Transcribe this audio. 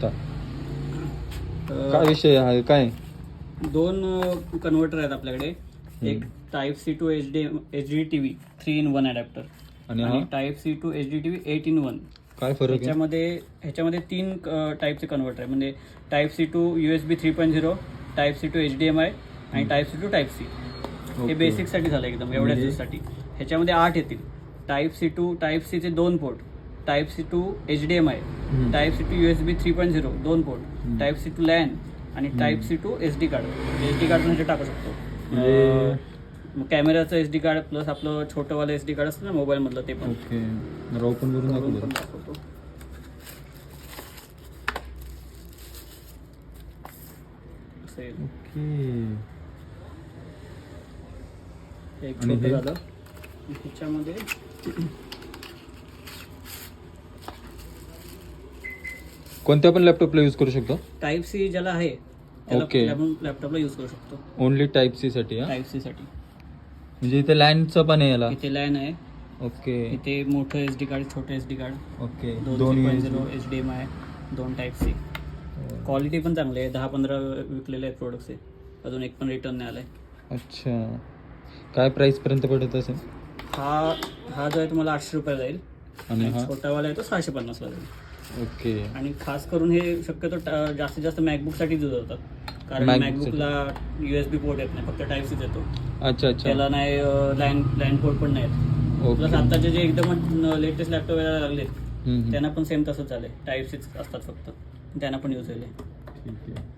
शकता. काय विषय आहे काय? दोन कन्व्हर्टर आहेत आपल्याकडे. एक type C to HD TV 3-in-1 adapter आणि type C to HD TV 8-in-1. काय फरक आहे? ह्याच्यामध्ये 3 टाईपचे कन्व्हर्टर आहे. म्हणजे type C to USB 3.0, type C to HDMI आणि type C to type C. हे बेसिकसाठी झालं एकदम एवढ्याच दिवसासाठी. ह्याच्यामध्ये 8 येतील. टाईप सी टू टाईप सीचे 2 पोर्ट, type C to HDMI, type C to USB 3.0 2 पोर्ट, टाईप सी टू लॅन आणि type C to SD card. SD card म्हणजे टाकू शकतो. कॅमेराचं SD कार्ड प्लस आपलं छोटंवालं SD कार्ड असतं ना मोबाईल मधलं, ते पण. ओके, ओपन करून दाखवतो. एक छोटं झालं. ह्याच्यामध्ये कोणत्या पण लॅपटॉपला यूज करू शकतो? टाईप सी ज्याला आहे त्याला आपण लॅपटॉपला यूज करू शकतो. ओनली टाईप सी साठी? टाईप सी साठी. म्हणजे इथे लॅनचं पण आहे याला? इथे लॅन आहे. ओके. इथे मोठं SD कार्ड, छोटं SD card. Okay. 2.0 HDMI, 2 type C. Quality पण चांगली आहे. 10-15 विकलेले आहेत प्रोडक्ट्स. अजून एक पण रिटर्न नाही आलाय. अच्छा, काय प्राइस पर्यंत पडत असेल? हा जो आहे तुम्हाला 800 रुपये जाईल आणि छोटावाला आहे तो 650 ला जाईल. ओके. आणि खास करून हे शक्यतो जास्तीत जास्त मॅकबुक साठी यूज होतात. कारण मॅकबुकला USB पोर्ट येत नाही, फक्त टाईप सीच येतो. अच्छा अच्छा. त्याला नाही लॅन पोर्ट पण नाही. प्लस आताचे जे एकदम लेटेस्ट लॅपटॉप यायला लागलेत त्यांना पण सेम तसंच झालंय. टाईप सीच असतात फक्त, त्यांना पण यूज होईल. ठीक आहे.